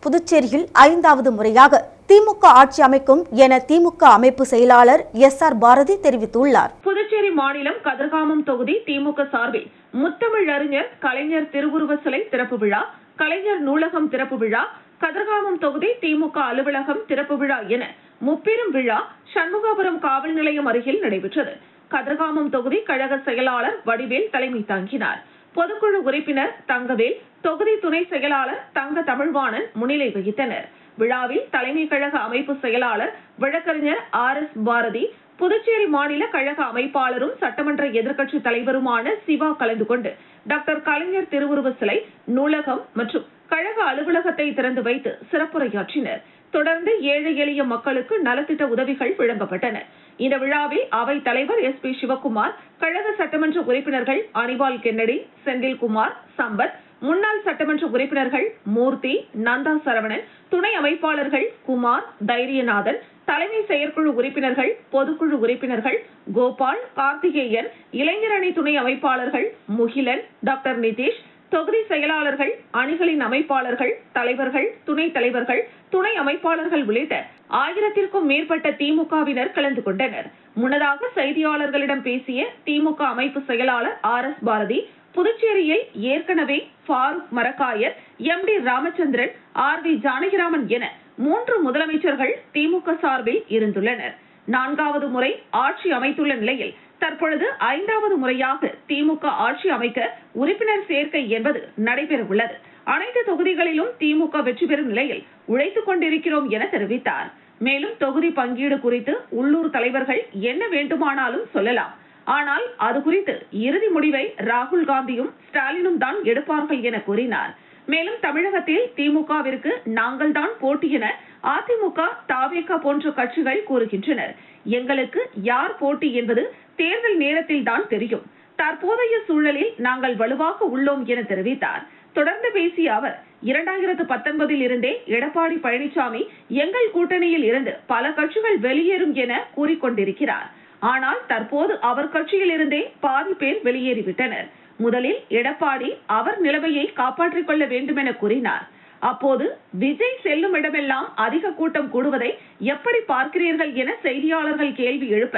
புதுச்சேரியில் 5வது முறையாக திமுக ஆட்சி அமைக்கும் என திமுக அமைப்பு செயலாளர் SR பாரதி தெரிவித்துள்ளார். புதுச்சேரி மாநிலம் கதிர்காமம் தொகுதி திமுக சார்பில் முத்தமிழறிஞர் கலைஞர் திருவுருவ சிலை திறப்பு விழா, கலைஞர் நூலகம் திறப்பு விழா, கதிர்காமம் தொகுதி திமுக அலுவலகம் திறப்பு விழா என முப்பெரும் விழா சண்முகாபுரம் காவல் நிலையம் அருகில் நடைபெற்றது. கதிர்காமம் தொகுதி கழக செயலாளர் வடிவேல் தலைமை தாங்கினார். பொதுக்குழு உறுப்பினர் தங்கவேல், தொகுதி துணை செயலாளர் தங்க தமிழ்வாணன் முன்னிலை வகித்தனர். விழாவில் தலைமை கழக அமைப்பு செயலாளர் வழக்கறிஞர் RS பாரதி, புதுச்சேரி மாநில கழக அமைப்பாளரும் சட்டமன்ற எதிர்க்கட்சி தலைவருமான சிவா கலந்து கொண்டு டாக்டர் கலைஞர் திருவுருவ சிலை, நூலகம் மற்றும் கழக அலுவலகத்தை திறந்து வைத்து சிறப்புரையாற்றினர். தொடர்ந்து ஏழை எளிய மக்களுக்கு நலத்திட்ட உதவிகள் வழங்கப்பட்டன. இந்த விழாவில் அவை தலைவர் SP சிவக்குமார், கழக சட்டமன்ற உறுப்பினர்கள் அனிபால் கென்னடி, செந்தில்குமார், சம்பத், முன்னாள் சட்டமன்ற உறுப்பினர்கள் மூர்த்தி, நந்தா சரவணன், துணை அமைப்பாளர்கள் குமார், தைரியநாதன், தலைமை செயற்குழு உறுப்பினர்கள், பொதுக்குழு உறுப்பினர்கள் கோபால், கார்த்திகேயன், இளைஞரணி துணை அமைப்பாளர்கள் முகிலன், டாக்டர் நிதேஷ், தொகுதி செயலாளர்கள், அணிகளின் அமைப்பாளர்கள், தலைவர்கள், துணைத் தலைவர்கள், துணை அமைப்பாளர்கள் உள்ளிட்ட 1000க்கும் மேற்பட்ட திமுகவினர் கலந்து கொண்டனர். முன்னதாக செய்தியாளர்களிடம் பேசிய திமுக அமைப்பு செயலாளர் RS பாரதி, புதுச்சேரியில் ஏற்கனவே ஃபாரூக் மரக்காயர், MD ராமச்சந்திரன், RV ஜானகிராமன் என 3 முதலமைச்சர்கள் திமுக சார்பில் இருந்துள்ளனர். 4வது முறை ஆட்சி அமைத்துள்ள நிலையில் தற்பொழுது 5வது முறையாக திமுக ஆட்சி அமைக்க உறுப்பினர் சேர்க்கை என்பது நடைபெறவுள்ளது. அனைத்து தொகுதிகளிலும் திமுக வெற்றி பெறும் நிலையில் உழைத்துக் கொண்டிருக்கிறோம் என தெரிவித்தார். மேலும் தொகுதி பங்கீடு குறித்து உள்ளூர் தலைவர்கள் என்ன வேண்டுமானாலும் சொல்லலாம், ஆனால் அது குறித்து இறுதி முடிவை ராகுல் காந்தியும் ஸ்டாலினும் தான் எடுப்பார்கள் என கூறினார். மேலும் தமிழகத்தில் திமுகவிற்கு நாங்கள் தான் போட்டி என அதிமுக, தவேக போன்ற கட்சிகள் கூறுகின்றனர். எங்களுக்கு யார் போட்டி என்பது தேர்தல் நேரத்தில் தான் தெரியும். தற்போதைய சூழலில் நாங்கள் வலுவாக உள்ளோம் என தெரிவித்தார். தொடர்ந்து பேசிய அவர், 2019 இருந்தே எடப்பாடி பழனிசாமி எங்கள் கூட்டணியில் இருந்து பல கட்சிகள் வெளியேறும் என கூறிக்கொண்டிருக்கிறார். ஆனால் தற்போது அவர் கட்சியில் இருந்தே பாதி பேர் வெளியேறிவிட்டனர். முதலில் எடப்பாடி அவர் நிலைமையை காப்பாற்றிக் கொள்ள வேண்டும் என கூறினார். அப்போது விஜய் செல்லும் இடமெல்லாம் அதிக கூட்டம் கூடுவதை எப்படி பார்க்கிறீர்கள் என செய்தியாளர்கள் கேள்வி எழுப்ப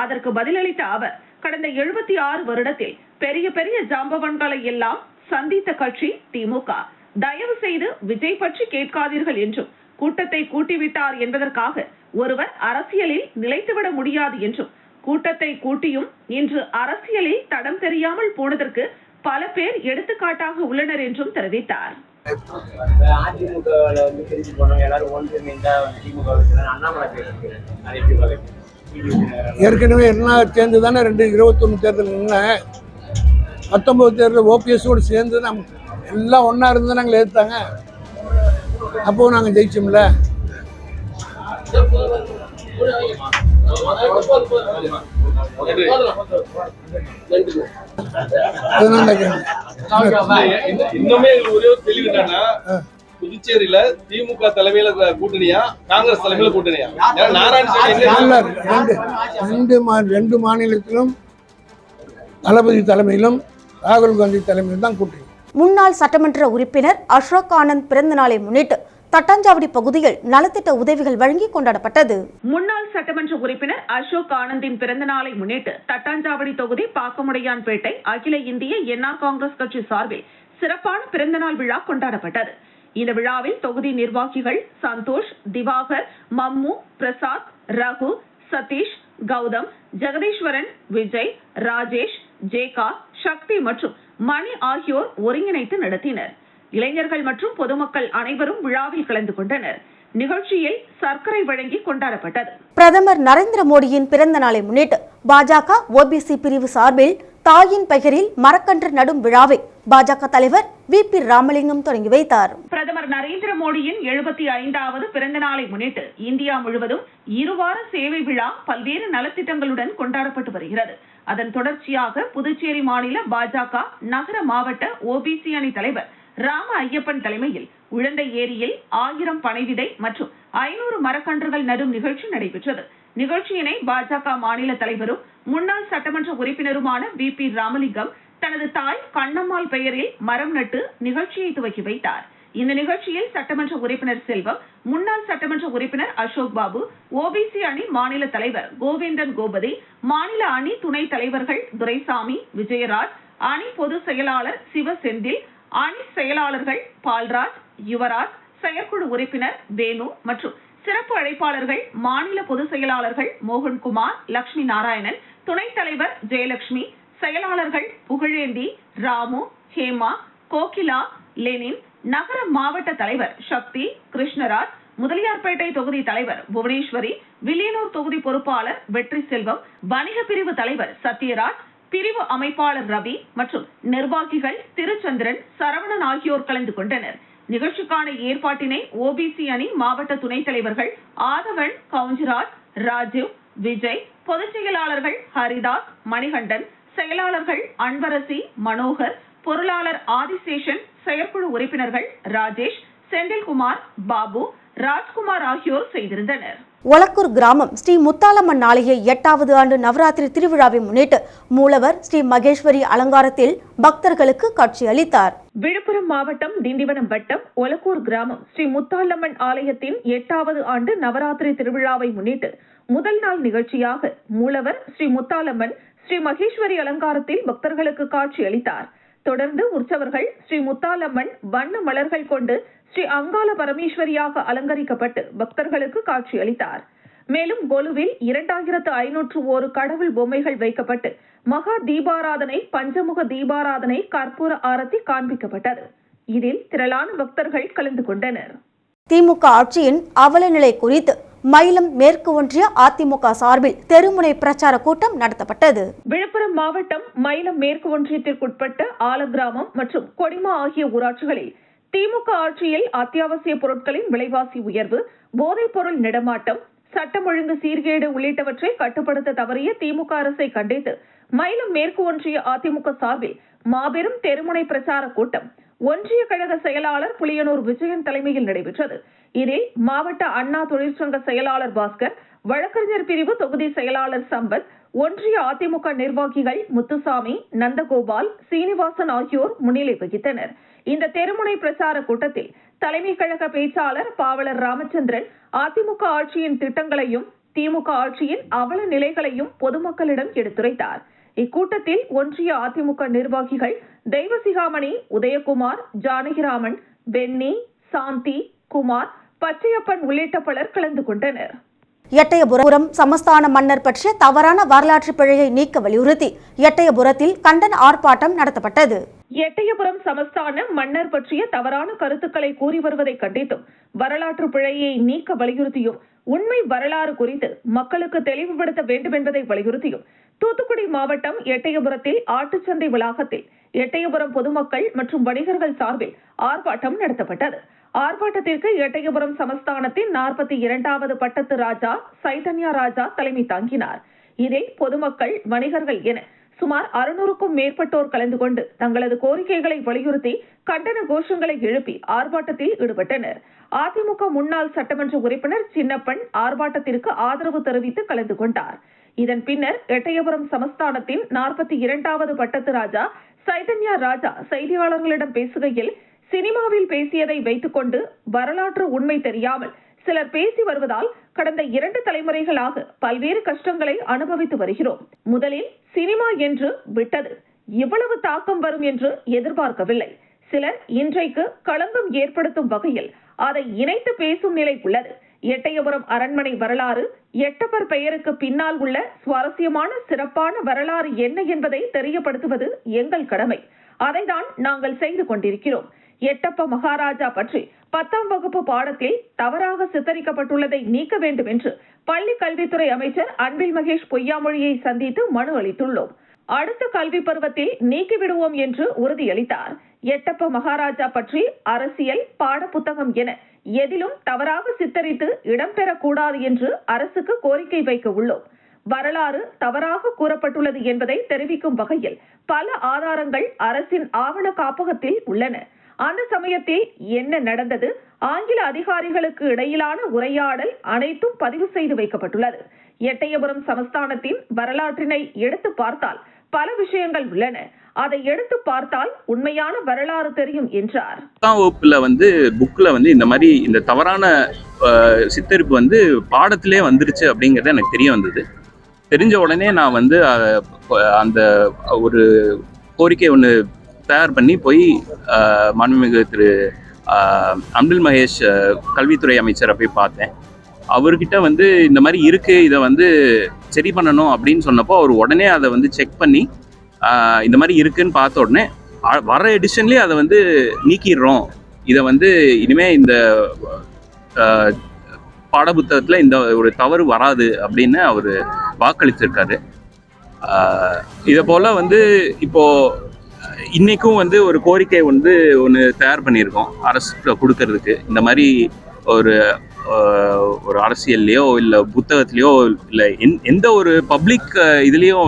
அதற்கு பதிலளித்த அவர், கடந்த 76 வருடத்தில் பெரிய பெரிய ஜாம்பவான்களை எல்லாம் சந்தித்த கட்சி திமுக. தயவு செய்து விஜய் பற்றி கேட்காதீர்கள் என்றும், கூட்டத்தை கூட்டிவிட்டார் என்பதற்காக ஒருவர் அரசியலில் நிலைத்துவிட முடியாது என்றும், கூட்டத்தை கூட்டியும் இன்று அரசியலில் தடம் தெரியாமல் போனதற்கு பல பேர் எடுத்துக்காட்டாக உள்ளனர் என்றும் தெரிவித்தார். ஏற்கனவே எல்லாம் சேர்ந்து தானே 2021 தேர்தல் நின்ன 19 தேர்தல் OPS-ஓடு சேர்ந்து நம்ம எல்லாம் ஒன்றா இருந்து நாங்கள் எடுத்தாங்க. அப்போது நாங்கள் ஜெயிச்சோம்ல. இன்னுமே ஒரே ஒரு தெளிவு என்னன்னா, புதுச்சேரியில திமுக தலைமையில கூட்டணியா காங்கிரஸ் தலைமையில கூட்டணியா? ரெண்டு மாநிலத்திலும் தளபதி தலைமையிலும் ராகுல் காந்தி தலைமையில் தான் கூட்டணி. முன்னாள் சட்டமன்ற உறுப்பினர் அசோக் ஆனந்த் பிறந்த நாளை முன்னிட்டு தட்டாஞ்சாவடி பகுதியில் நலத்திட்ட உதவிகள் வழங்கி கொண்டாடப்பட்டது. முன்னாள் சட்டமன்ற உறுப்பினர் அசோக் ஆனந்தின் பிறந்த நாளை முன்னிட்டு தட்டாஞ்சாவடி தொகுதி பாக்கமுடையான்பேட்டை அகில இந்திய NR காங்கிரஸ் கட்சி சார்பில் சிறப்பான பிறந்தநாள் விழா கொண்டாடப்பட்டது. இந்த விழாவில் தொகுதி நிர்வாகிகள் சந்தோஷ், திவாகர், மம்மு, பிரசாத், ரகு, சதீஷ், கௌதம், ஜெகதீஸ்வரன், விஜய், ராஜேஷ், ஜேகா, சக்தி மற்றும் மணி ஆகியோர் ஒருங்கிணைத்து நடத்தினர். இளைஞர்கள் மற்றும் பொதுமக்கள் அனைவரும் விழாவில் கலந்து கொண்டனர். நிகழ்ச்சியில் சர்க்கரை வழங்கி கொண்டாடப்பட்டது. பிரதமர் நரேந்திர மோடியின் பிறந்த நாளை முன்னிட்டு பாஜக ஓபிசி பிரிவு சார்பில் தாயின் பெயரில் மரக்கன்று நடும் விழாவை பாஜக தலைவர் VP ராமலிங்கம் தொடங்கி வைத்தார். பிரதமர் நரேந்திர மோடியின் 75வது பிறந்த நாளை முன்னிட்டு இந்தியா முழுவதும் இருவார சேவை விழா பல்வேறு நலத்திட்டங்களுடன் கொண்டாடப்பட்டு வருகிறது. அதன் தொடர்ச்சியாக புதுச்சேரி மாநில பாஜக நகர மாவட்ட ஓபிசி அணி தலைவர் ராம ஐயப்பன் தலைமையில் உழந்தை ஏரியில் 1000 பனை விதை மற்றும் 500 மரக்கன்றுகள் நடும் நிகழ்ச்சி நடைபெற்றது. நிகழ்ச்சியினை பாஜக மாநில தலைவரும் முன்னாள் சட்டமன்ற உறுப்பினருமான VP ராமலிங்கம் தனது தாய் கண்ணம்மாள் பெயரில் மரம் நட்டு நிகழ்ச்சியை துவக்கி வைத்தார். இந்த நிகழ்ச்சியில் சட்டமன்ற உறுப்பினர் செல்வம், முன்னாள் சட்டமன்ற உறுப்பினர் அசோக் பாபு, ஓபிசி அணி மாநில தலைவர் கோவிந்தன் கோபதி, மாநில அணி துணைத் தலைவர்கள் துரைசாமி, விஜயராஜ், அணி பொதுச் செயலாளர் சிவசெந்தில், அணி செயலாளர்கள் பால்ராஜ், யுவராஜ், செயற்குழு உறுப்பினர் வேணு மற்றும் சிறப்பு அழைப்பாளர்கள் மாநில பொதுச் செயலாளர்கள் மோகன்குமார், லட்சுமி நாராயணன், துணைத் தலைவர் ஜெயலட்சுமி, செயலாளர்கள் புகழேந்தி, ராமு, ஹேமா, கோகிலா, லெனின், நகர மாவட்ட தலைவர் சக்தி, கிருஷ்ணராஜ், முதலியார்பேட்டை தொகுதி தலைவர் புவனேஸ்வரி, வில்லியனூர் தொகுதி பொறுப்பாளர் வெற்றி செல்வம், வணிக பிரிவு தலைவர் சத்யராஜ், பிரிவு அமைப்பாளர் ரவி மற்றும் நிர்வாகிகள் திருச்சந்திரன், சரவணன் ஆகியோர் கலந்து கொண்டனர். நிகழ்ச்சிக்கான ஏற்பாட்டினை ஓபிசி அணி மாவட்ட துணைத் தலைவர்கள் ஆதவன், கவுஞ்சிராஜ், ராஜீவ், விஜய், பொதுச் செயலாளர்கள் ஹரிதாஸ், மணிகண்டன், செயலாளர்கள் அன்பரசி, மனோகர், பொருளாளர் ஆதிசேஷன், செயற்குழு உறுப்பினர்கள் ராஜேஷ், செந்தில்குமார், பாபு, ராஜ்குமார் ஆகியோர் செய்திருந்தனர். ஒலக்கூர் கிராமம் ஸ்ரீ முத்தாலம்மன் ஆலய 8வது ஆண்டு நவராத்திரி திருவிழாவை முன்னிட்டு மூலவர் ஸ்ரீ மகேஸ்வரி அலங்காரத்தில் பக்தர்களுக்கு காட்சி அளித்தார். விழுப்புரம் மாவட்டம் திண்டிவனம் வட்டம் ஒலக்கூர் கிராமம் ஸ்ரீ முத்தாலம்மன் ஆலயத்தின் 8வது ஆண்டு நவராத்திரி திருவிழாவை முன்னிட்டு முதல் நாள் நிகழ்ச்சியாக மூலவர் ஸ்ரீ முத்தாலம்மன் ஸ்ரீ மகேஸ்வரி அலங்காரத்தில் பக்தர்களுக்கு காட்சி அளித்தார். தொடர்ந்து உற்சவர்கள் ஸ்ரீ முத்தாலம்மன் வண்ண மலர்கள் கொண்டு ஸ்ரீ அங்காள பரமேஸ்வரியாக அலங்கரிக்கப்பட்டு பக்தர்களுக்கு காட்சி அளித்தார். மேலும் கொலுவில் 2501 கடவுள் பொம்மைகள் வைக்கப்பட்டு மகா தீபாராதனை, பஞ்சமுக தீபாராதனை, கற்பூர ஆரத்தி காண்பிக்கப்பட்டது. இதில் திரளான பக்தர்கள் கலந்து கொண்டனர். திமுக ஆட்சியின் அவலநிலை குறித்து மயிலம் மேற்கு ஒன்றிய அதிமுக சார்பில் தெருமுனை பிரச்சார கூட்டம் நடத்தப்பட்டது. விழுப்புரம் மாவட்டம் மயிலம் மேற்கு ஒன்றியத்திற்குட்பட்ட ஆலகிராமம் மற்றும் கொடிமா ஆகிய ஊராட்சிகளில் திமுக ஆட்சியில் அத்தியாவசிய பொருட்களின் விலைவாசி உயர்வு, போதைப் பொருள் நடமாட்டம், சட்டம் ஒழுங்கு சீர்கேடு உள்ளிட்டவற்றை கட்டுப்படுத்த தவறிய திமுக அரசை கண்டித்து மயிலம் மேற்கு ஒன்றிய அதிமுக சார்பில் மாபெரும் தெருமுனை பிரச்சார கூட்டம் ஒன்றிய கழக செயலாளர் புளியனூர் விஜயன் தலைமையில் நடைபெற்றது. இதில் மாவட்ட அண்ணா தொழிற்சங்க செயலாளர் பாஸ்கர், வழக்கறிஞர் பிரிவு தொகுதி செயலாளர் சம்பத், ஒன்றிய அதிமுக நிர்வாகிகள் முத்துசாமி, நந்தகோபால், சீனிவாசன் ஆகியோர் முன்னிலை வகித்தனர். இந்த தெருமுனை பிரச்சார கூட்டத்தில் தலைமை கழக பேச்சாளர் பாவலர் ராமச்சந்திரன் அதிமுக ஆட்சியின் திட்டங்களையும் திமுக ஆட்சியின் அவல நிலைகளையும் பொதுமக்களிடம் எடுத்துரைத்தார். இக்கூட்டத்தில் ஒன்றிய அதிமுக நிர்வாகிகள் தெய்வசிகாமணி, உதயகுமார், ஜானகிராமன், பென்னி, சாந்தி, குமார், பச்சையப்பன் உள்ளிட்ட பலர் கலந்து கொண்டனர். எட்டயபுரம் சமஸ்தான மன்னர் பற்றிய தவறான வரலாற்று பிழையை நீக்க வலியுறுத்தி எட்டயபுரத்தில் கண்டன ஆர்ப்பாட்டம் நடத்தப்பட்டது. எட்டயபுரம் சமஸ்தான மன்னர் பற்றிய தவறான கருத்துக்களை கூறி வருவதை கண்டித்தும் வரலாற்று பிழையை நீக்க வலியுறுத்தியும் உண்மை வரலாறு குறித்து மக்களுக்கு தெளிவுபடுத்த வேண்டும் என்பதை வலியுறுத்தியும் தூத்துக்குடி மாவட்டம் எட்டயபுரத்தில் ஆட்டுச்சந்தை வளாகத்தில் எட்டயபுரம் பொதுமக்கள் மற்றும் வணிகர்கள் சார்பில் ஆர்ப்பாட்டம் நடத்தப்பட்டது. ஆர்ப்பாட்டத்திற்கு எட்டயபுரம் சமஸ்தானத்தின் 42வது பட்டத்து ராஜா சைதன்யா ராஜா தலைமை தாங்கினார். இதில் பொதுமக்கள், வணிகர்கள் என சுமார் 600க்கும் மேற்பட்டோர் கலந்து கொண்டு தங்களது கோரிக்கைகளை வலியுறுத்தி கண்டன கோஷங்களை எழுப்பி ஆர்ப்பாட்டத்தில் ஈடுபட்டனர். அதிமுக முன்னாள் சட்டமன்ற உறுப்பினர் சின்னப்பன் ஆர்ப்பாட்டத்திற்கு ஆதரவு தெரிவித்து கலந்து கொண்டார். இதன் பின்னர் எட்டயபுரம் சமஸ்தானத்தின் 42வது பட்டத்து ராஜா சைதன்யா ராஜா செய்தியாளர்களிடம் பேசுகையில், சினிமாவில் பேசியதை வைத்துக் கொண்டு வரலாற்று உண்மை தெரியாமல் சிலர் பேசி வருவதால் கடந்த 2 தலைமுறைகளாக பல்வேறு கஷ்டங்களை அனுபவித்து வருகிறோம். முதலில் சினிமா என்று விட்டது இவ்வளவு தாக்கம் வரும் என்று எதிர்பார்க்கவில்லை. சிலர் இன்றைக்கு களங்கம் ஏற்படுத்தும் வகையில் அதை இணைத்து பேசும் நிலை உள்ளது. எட்டயபுரம் அரண்மனை வரலாறு, எட்டப்பர் பெயருக்கு பின்னால் உள்ள சுவாரஸ்யமான சிறப்பான வரலாறு என்ன என்பதை தெரியப்படுத்துவது எங்கள் கடமை. அதைதான் நாங்கள் செய்து கொண்டிருக்கிறோம். எட்டப்ப மகாராஜா பற்றி 10ஆம் வகுப்பு பாடத்தில் தவறாக சித்தரிக்கப்பட்டுள்ளதை நீக்க வேண்டும் என்று பள்ளி கல்வித்துறை அமைச்சர் அன்பில் மகேஷ் பொய்யாமொழியை சந்தித்து மனு அளித்துள்ளோம். அடுத்த கல்வி பருவத்தில் நீக்கிவிடுவோம் என்று உறுதியளித்தார். எட்டப்ப மகாராஜா பற்றி அரசியல், பாட புத்தகம் என எதிலும் தவறாக சித்தரித்து இடம்பெறக்கூடாது என்று அரசுக்கு கோரிக்கை வைக்க உள்ளோம். வரலாறு தவறாக கூறப்பட்டுள்ளது என்பதை தெரிவிக்கும் வகையில் பல ஆதாரங்கள் அரசின் ஆவண காப்பகத்தில் உள்ளன. அந்த சமயத்தில் என்ன நடந்தது, ஆங்கில அதிகாரிகளுக்கு இடையிலான உரையாடல் அனைத்தும் பதிவு செய்து வைக்கப்பட்டுள்ளது. எட்டயபுரம் சமஸ்தானத்தின் வரலாற்றினை எடுத்து பார்த்தால் பல விஷயங்கள் உள்ளன. அதை எடுத்து பார்த்தால் உண்மையான வரலாறு தெரியும் என்றார். 10ஆம் வகுப்புல புக்ல இந்த மாதிரி இந்த தவறான சித்தரிப்பு பாடத்திலே வந்துருச்சு அப்படிங்கிறது எனக்கு தெரிய வந்தது. தெரிஞ்ச உடனே நான் அந்த ஒரு கோரிக்கை ஒன்று தயார் பண்ணி போய் மாண்புமிகு திரு அன்பில் மகேஷ் கல்வித்துறை அமைச்சரை போய் பார்த்தேன். அவர்கிட்ட இந்த மாதிரி இருக்குது, இதை சரி பண்ணணும் அப்படின்னு சொன்னப்போ அவர் உடனே அதை செக் பண்ணி இந்த மாதிரி இருக்குன்னு பார்த்த உடனே வர எடிஷன்லேயே அதை நீக்கிடுறோம், இதை இனிமேல் இந்த பாடப்புத்தகத்தில் இந்த ஒரு தவறு வராது அப்படின்னு அவர் வாக்களிச்சிருக்காரு. இதை போல் இப்போது இன்றைக்கும் ஒரு கோரிக்கை ஒன்று தயார் பண்ணியிருக்கோம் அரசு கொடுக்கறதுக்கு. இந்த மாதிரி ஒரு அரசியல்லையோ இல்லை புத்தகத்துலேயோ இல்லை எந்த ஒரு பப்ளிக் இதுலேயோ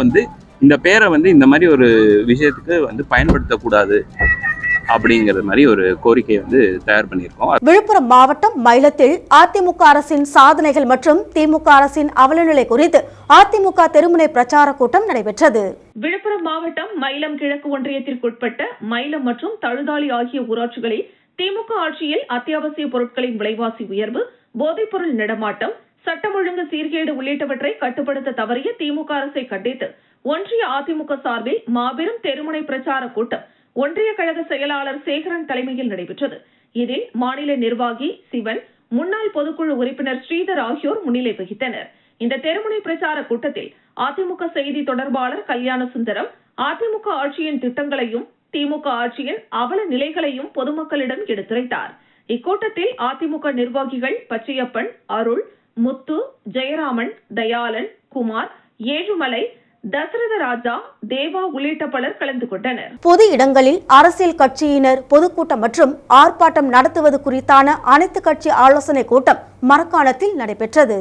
இந்த பேரை இந்த மாதிரி ஒரு விஷயத்துக்கு பயன்படுத்தக்கூடாது அப்படிங்கிற மாதிரி ஒரு கோரிக்கை தயார் பண்ணியிருக்கோம். விழுப்புரம் மாவட்டம் மயிலத்தில் அதிமுக அரசின் சாதனைகள் மற்றும் திமுக அரசின் அவலநிலை குறித்து அதிமுக தெருமுனை பிரச்சார கூட்டம் நடைபெற்றது. விழுப்புரம் மாவட்டம் மயிலம் கிழக்கு ஒன்றியத்திற்குட்பட்ட மயிலம் மற்றும் தழுதாளி ஆகிய ஊராட்சிகளில் திமுக ஆட்சியில் அத்தியாவசிய பொருட்களின் விலைவாசி உயர்வு, போதைப்பொருள் நடமாட்டம், சட்டம் ஒழுங்கு சீர்கேடு உள்ளிட்டவற்றை கட்டுப்படுத்த தவறிய திமுக அரசை கண்டித்து ஒன்றிய அதிமுக சார்பில் மாபெரும் தெருமுனை பிரச்சார கூட்டம் ஒன்றிய கழக செயலாளர் சேகரன் தலைமையில் நடைபெற்றது. இதில் மாநில நிர்வாகி சிவன், முன்னாள் பொதுக்குழு உறுப்பினர் ஸ்ரீதர் ஆகியோர் முன்னிலை வகித்தனர். இந்த தெருமுனை பிரச்சார கூட்டத்தில் அதிமுக செய்தி தொடர்பாளர் கல்யாண சுந்தரம் அதிமுக ஆட்சியின் திட்டங்களையும் திமுக ஆட்சியின் அவல நிலைகளையும் பொதுமக்களிடம் எடுத்துரைத்தார். இக்கூட்டத்தில் அதிமுக நிர்வாகிகள் பச்சையப்பன், அருள், முத்து, ஜெயராமன், தயாளன், குமார், ஏழுமலை, தசரத ராஜா, தேவா உள்ளிட்ட பலர் கலந்து கொண்டனர். பொது இடங்களில் அரசியல் கட்சியினர் பொதுக்கூட்டம் மற்றும் ஆர்ப்பாட்டம் நடத்துவது குறித்தான அனைத்து கட்சி ஆலோசனை கூட்டம் மரக்காணத்தில் நடைபெற்றது.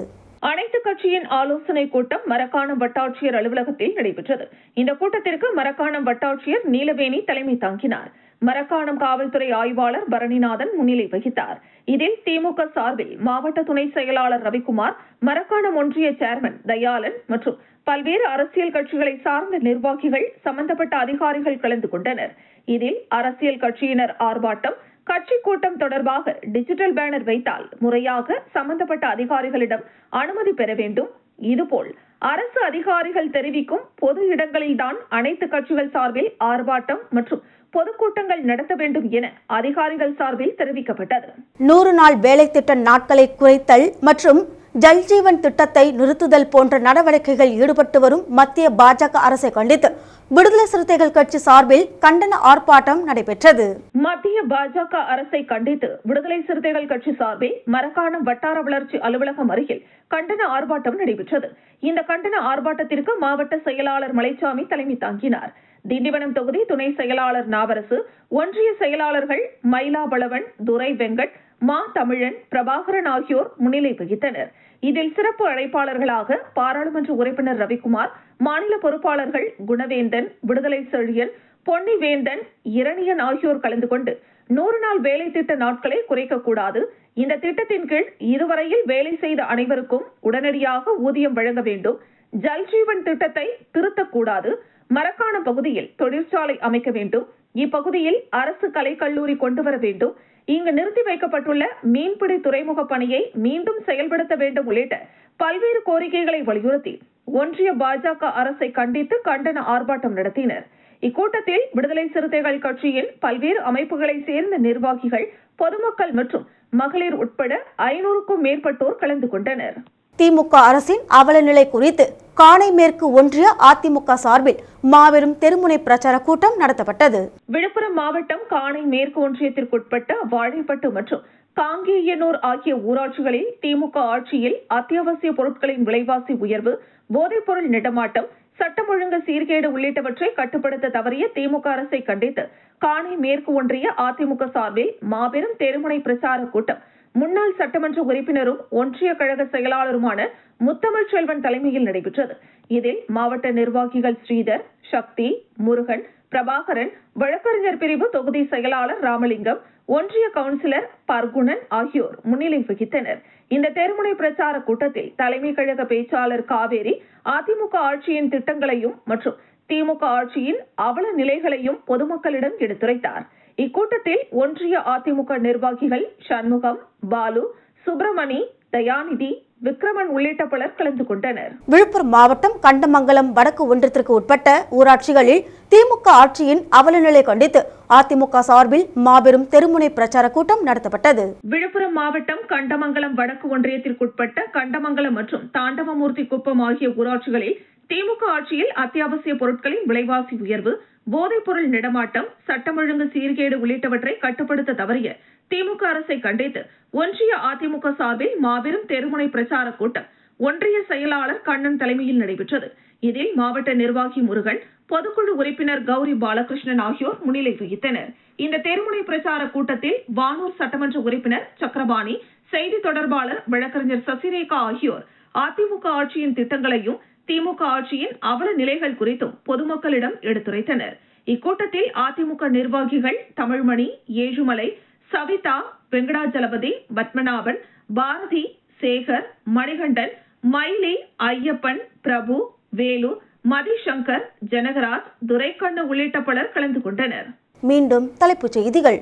அனைத்து கட்சியின் ஆலோசனை கூட்டம் மரக்காணம் வட்டாட்சியர் அலுவலகத்தில் நடைபெற்றது. இந்த கூட்டத்திற்கு மரக்காணம் வட்டாட்சியர் நீலவேணி தலைமை தாங்கினார். மரக்காணம் காவல்துறை ஆய்வாளர் பரணிநாதன் முன்னிலை வகித்தார். இதில் திமுக சார்பில் மாவட்ட துணை செயலாளர் ரவிக்குமார், மரக்காணம் ஒன்றிய சேர்மன் தயாளன் மற்றும் பல்வேறு அரசியல் கட்சிகளை சார்ந்த நிர்வாகிகள், சம்பந்தப்பட்ட அதிகாரிகள் கலந்து கொண்டனர். இதில் அரசியல் கட்சியினர் ஆர்ப்பாட்டம், கட்சி கூட்டம் தொடர்பாக டிஜிட்டல் பேனர் வைத்தால் முறையாக சம்பந்தப்பட்ட அதிகாரிகளிடம் அனுமதி பெற வேண்டும். இதுபோல் அரசு அதிகாரிகள் தெரிவிக்கும் பொது இடங்களில்தான் அனைத்து கட்சிகள் சார்பில் ஆர்ப்பாட்டம் மற்றும் பொதுக்கூட்டங்கள் நடத்த வேண்டும் என அதிகாரிகள் சார்பில் தெரிவிக்கப்பட்டது. 100 நாள் வேலை திட்ட நாட்களை குறைத்தல் மற்றும் ஜல்ஜீவன் திட்டத்தை நிறுத்துதல் போன்ற நடவடிக்கைகள் ஈடுபட்டு வரும் மத்திய பாஜக அரசை கண்டித்து விடுதலை சிறுத்தைகள் கட்சி சார்பில் கண்டன ஆர்ப்பாட்டம் நடைபெற்றது. மத்திய பாஜக அரசை கண்டித்து விடுதலை சிறுத்தைகள் கட்சி சார்பில் மரக்காணம் வட்டார வளர்ச்சி அலுவலகம் அருகில் கண்டன ஆர்ப்பாட்டம் நடைபெற்றது. இந்த கண்டன ஆர்ப்பாட்டத்திற்கு மாவட்ட செயலாளர் மலைச்சாமி தலைமை தாங்கினார். திண்டிவனம் தொகுதி துணை செயலாளர் நாவரசு, ஒன்றிய செயலாளர்கள் மயிலாபளவன், துரை வெங்கட், மா தமிழன், பிரபாகரன் ஆகியோர் முன்னிலை வகித்தனர். இதில் சிறப்பு அழைப்பாளர்களாக பாராளுமன்ற உறுப்பினர் ரவிக்குமார், மாநில பொறுப்பாளர்கள் குணவேந்தன், விடுதலை செழியன், பொன்னிவேந்தன், இரணியன் ஆகியோர் கலந்து கொண்டு 100 நாள் வேலை திட்ட நாட்களை குறைக்கக்கூடாது, இந்த திட்டத்தின் கீழ் இதுவரையில் வேலை செய்த அனைவருக்கும் உடனடியாக ஊதியம் வழங்க வேண்டும், ஜல்ஜீவன் திட்டத்தை திருத்தக்கூடாது, மரக்காணம் பகுதியில் தொழிற்சாலை அமைக்க வேண்டும், இப்பகுதியில் அரசு கலைக்கல்லூரி கொண்டு வர வேண்டும், இங்கு நிறுத்தி வைக்கப்பட்டுள்ள மீன்பிடி துறைமுக பணியை மீண்டும் செயல்படுத்த வேண்டும் உள்ளிட்ட பல்வேறு கோரிக்கைகளை வலியுறுத்தி ஒன்றிய பாஜக அரசை கண்டித்து கண்டன ஆர்ப்பாட்டம் நடத்தினர். இக்கூட்டத்தில் விடுதலை சிறுத்தைகள் கட்சியின் பல்வேறு அமைப்புகளை சேர்ந்த நிர்வாகிகள், பொதுமக்கள் மற்றும் மகளிர் உட்பட 500க்கும் மேற்பட்டோர் கலந்து கொண்டனர். திமுக அரசின் அவலநிலை குறித்து காணை மேற்கு ஒன்றிய அதிமுக சார்பில் மாபெரும் தெருமுனை பிரச்சார கூட்டம் நடத்தப்பட்டது. விழுப்புரம் மாவட்டம் காணை மேற்கு ஒன்றியத்திற்குட்பட்ட வாழைப்பட்டு மற்றும் காங்கேயனூர் ஆகிய ஊராட்சிகளில் திமுக ஆட்சியில் அத்தியாவசிய பொருட்களின் விலைவாசி உயர்வு, போதைப்பொருள் நடமாட்டம், சட்டம் ஒழுங்கு சீர்கேடு உள்ளிட்டவற்றை கட்டுப்படுத்த தவறிய திமுக அரசை கண்டித்து காணை மேற்கு ஒன்றிய அதிமுக சார்பில் மாபெரும் தெருமுனை பிரச்சார கூட்டம் முன்னாள் சட்டமன்ற உறுப்பினரும் ஒன்றிய கழக செயலாளருமான முத்தமிழ் செல்வன் தலைமையில் நடைபெற்றது. இதில் மாவட்ட நிர்வாகிகள் ஸ்ரீதர், சக்தி, முருகன், பிரபாகரன், வழக்கறிஞர் பிரிவு தொகுதி செயலாளர் ராமலிங்கம், ஒன்றிய கவுன்சிலர் பர்குணன் ஆகியோர் முன்னிலை வகித்தனர். இந்த தெருமுனை பிரச்சார கூட்டத்தில் தலைமை கழக பேச்சாளர் காவேரி அதிமுக ஆட்சியின் திட்டங்களையும் மற்றும் திமுக ஆட்சியின் அவல நிலைகளையும் பொதுமக்களிடம் எடுத்துரைத்தார். இக்கூட்டத்தில் ஒன்றிய அதிமுக நிர்வாகிகள் சண்முகம், பாலு, சுப்பிரமணி, தயாநிதி, விக்ரமன் உள்ளிட்ட பலர் கலந்து கொண்டனர். விழுப்புரம் மாவட்டம் கண்டமங்கலம் வடக்கு ஒன்றியத்திற்கு உட்பட்ட ஊராட்சிகளில் திமுக ஆட்சியின் அவலநிலை கண்டித்து அதிமுக சார்பில் மாபெரும் தெருமுனை பிரச்சார கூட்டம் நடத்தப்பட்டது. விழுப்புரம் மாவட்டம் கண்டமங்கலம் வடக்கு ஒன்றியத்திற்குட்பட்ட கண்டமங்கலம் மற்றும் தாண்டவமூர்த்தி குப்பம் ஆகிய ஊராட்சிகளில் திமுக ஆட்சியில் அத்தியாவசிய பொருட்களின் விலைவாசி உயர்வு, போதைப்பொருள் நடமாட்டம், சட்டம் ஒழுங்கு சீர்கேடு உள்ளிட்டவற்றை கட்டுப்படுத்த தவறிய திமுக அரசை கண்டித்து ஒன்றிய அதிமுக சார்பில் மாபெரும் தெருமுனை பிரச்சார கூட்டம் ஒன்றிய செயலாளர் கண்ணன் தலைமையில் நடைபெற்றது. இதில் மாவட்ட நிர்வாகி முருகன், பொதுக்குழு உறுப்பினர் கௌரி பாலகிருஷ்ணன் ஆகியோர் முன்னிலை வகித்தனர். இந்த தெருமுனை பிரச்சார கூட்டத்தில் வானூர் சட்டமன்ற உறுப்பினர் சக்கரபாணி, செய்தி தொடர்பாளர் வழக்கறிஞர் சசிரேகா ஆகியோர் அதிமுக ஆட்சியின் திட்டங்களையும் திமுக ஆட்சியின் அவல நிலைகள் குறித்தும் பொதுமக்களிடம் எடுத்துரைத்தனர். இக்கூட்டத்தில் அதிமுக நிர்வாகிகள் தமிழ்மணி, ஏழுமலை, சவிதா, வெங்கடாஜலபதி, பத்மநாபன், பாரதி, சேகர், மணிகண்டன், மயிலி, ஐயப்பன், பிரபு, வேலு, மதிசங்கர், ஜனகராஜ், துரைக்கண்ணு உள்ளிட்ட பலர் கலந்து கொண்டனர். மீண்டும் தலைப்புச் செய்திகள்.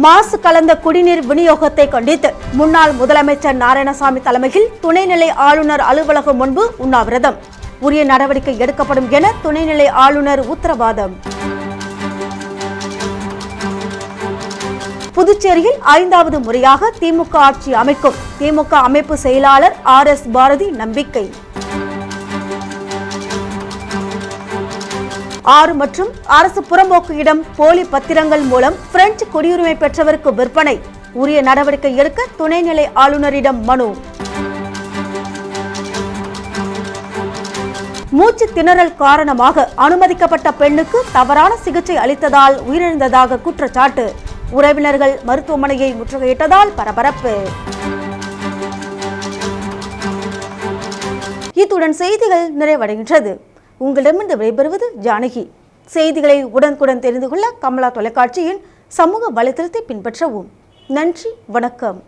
மாசு கலந்த குடிநீர் விநியோகத்தை கண்டித்து முன்னாள் முதலமைச்சர் நாராயணசாமி தலைமையில் துணைநிலை ஆளுநர் அலுவலகம் முன்பு உண்ணாவிரதம். உரிய நடவடிக்கை எடுக்கப்படும் என துணைநிலை ஆளுநர் உத்தரவாதம். புதுச்சேரியில் 5வது முறையாக திமுக ஆட்சி அமைக்கும் திமுக அமைப்பு செயலாளர் RS பாரதி நம்பிக்கை. 6 மற்றும் அரசு புறம்போக்கு இடம் போலி பத்திரங்கள் மூலம் பிரெஞ்சு குடியுரிமை பெற்றவருக்கு விற்பனை, உரிய நடவடிக்கை எடுக்க துணைநிலை ஆளுநரிடம் மனு. மூச்சு திணறல் காரணமாக அனுமதிக்கப்பட்ட பெண்ணுக்கு தவறான சிகிச்சை அளித்ததால் உயிரிழந்ததாக குற்றச்சாட்டு, உறவினர்கள் மருத்துவமனையை முற்றுகையிட்டதால் பரபரப்பு. இத்துடன் செய்திகள் நிறைவடைகின்றது. உங்களிடமிருந்து விடைபெறுவது ஜானகி. செய்திகளை உடனுக்குடன் தெரிந்து கொள்ள கமலா தொலைக்காட்சியின் சமூக வலைதளத்தை பின்பற்றவும். நன்றி, வணக்கம்.